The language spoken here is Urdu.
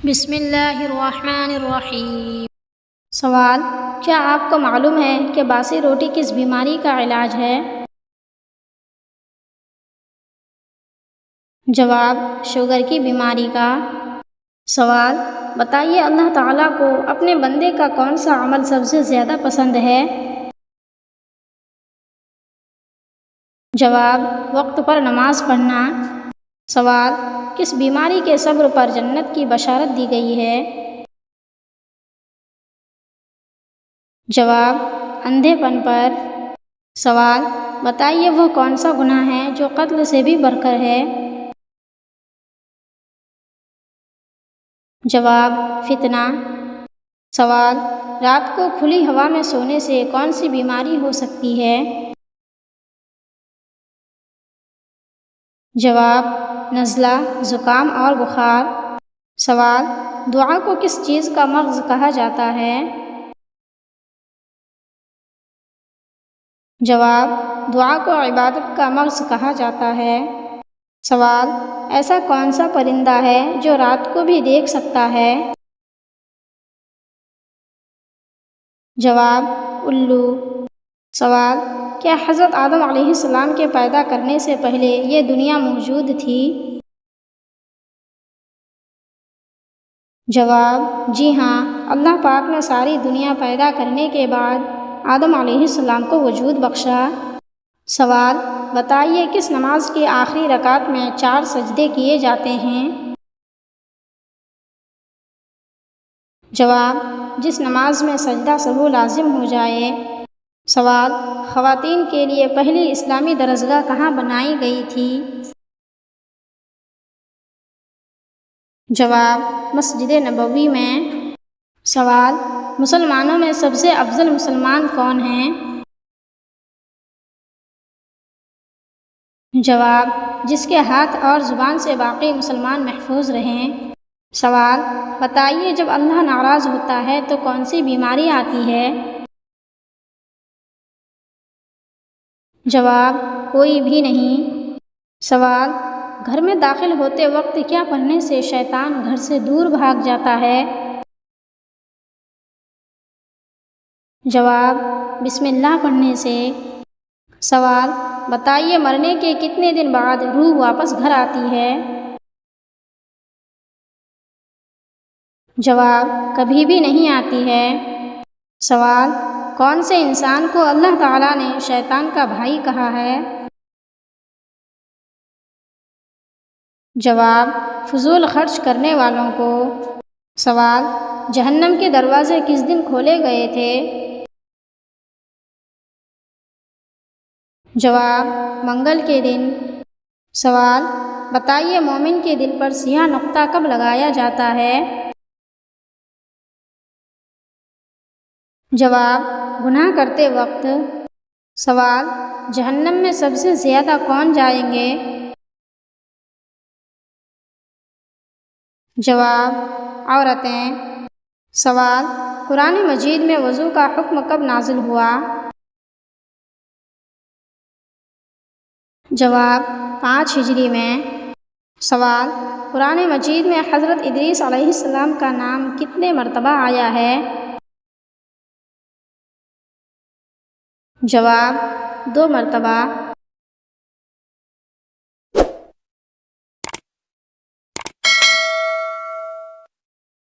بسم اللہ الرحمن الرحیم۔ سوال: کیا آپ کو معلوم ہے کہ باسی روٹی کس بیماری کا علاج ہے؟ جواب: شوگر کی بیماری کا۔ سوال: بتائیے اللہ تعالیٰ کو اپنے بندے کا کون سا عمل سب سے زیادہ پسند ہے؟ جواب: وقت پر نماز پڑھنا۔ سوال: کس بیماری کے صبر پر جنت کی بشارت دی گئی ہے؟ جواب: اندھے پن پر۔ سوال: بتائیے وہ کون سا گناہ ہے جو قتل سے بھی بڑھ کر ہے؟ جواب: فتنہ۔ سوال: رات کو کھلی ہوا میں سونے سے کون سی بیماری ہو سکتی ہے؟ جواب: نزلہ، زکام اور بخار۔ سوال: دعا کو کس چیز کا مغز کہا جاتا ہے؟ جواب: دعا کو عبادت کا مغز کہا جاتا ہے۔ سوال: ایسا کون سا پرندہ ہے جو رات کو بھی دیکھ سکتا ہے؟ جواب: الو۔ سوال: کیا حضرت آدم علیہ السلام کے پیدا کرنے سے پہلے یہ دنیا موجود تھی؟ جواب: جی ہاں، اللہ پاک نے ساری دنیا پیدا کرنے کے بعد آدم علیہ السلام کو وجود بخشا۔ سوال: بتائیے کس نماز کی آخری رکعت میں 4 سجدے کیے جاتے ہیں؟ جواب: جس نماز میں سجدہ سہو لازم ہو جائے۔ سوال: خواتین کے لیے پہلی اسلامی درسگاہ کہاں بنائی گئی تھی؟ جواب: مسجد نبوی میں۔ سوال: مسلمانوں میں سب سے افضل مسلمان کون ہیں؟ جواب: جس کے ہاتھ اور زبان سے باقی مسلمان محفوظ رہیں۔ سوال: بتائیے جب اللہ ناراض ہوتا ہے تو کون سی بیماری آتی ہے؟ جواب: کوئی بھی نہیں۔ سوال: گھر میں داخل ہوتے وقت کیا پڑھنے سے شیطان گھر سے دور بھاگ جاتا ہے؟ جواب: بسم اللہ پڑھنے سے۔ سوال: بتائیے مرنے کے کتنے دن بعد روح واپس گھر آتی ہے؟ جواب: کبھی بھی نہیں آتی ہے۔ سوال: کون سے انسان کو اللہ تعالیٰ نے شیطان کا بھائی کہا ہے؟ جواب: فضول خرچ کرنے والوں کو۔ سوال: جہنم کے دروازے کس دن کھولے گئے تھے؟ جواب: منگل کے دن۔ سوال: بتائیے مومن کے دل پر سیاہ نقطہ کب لگایا جاتا ہے؟ جواب: گناہ کرتے وقت۔ سوال: جہنم میں سب سے زیادہ کون جائیں گے؟ جواب: عورتیں۔ سوال: قرآن مجید میں وضو کا حکم کب نازل ہوا؟ جواب: 5 ہجری میں۔ سوال: قرآن مجید میں حضرت ادریس علیہ السلام کا نام کتنے مرتبہ آیا ہے؟ جواب: 2 مرتبہ۔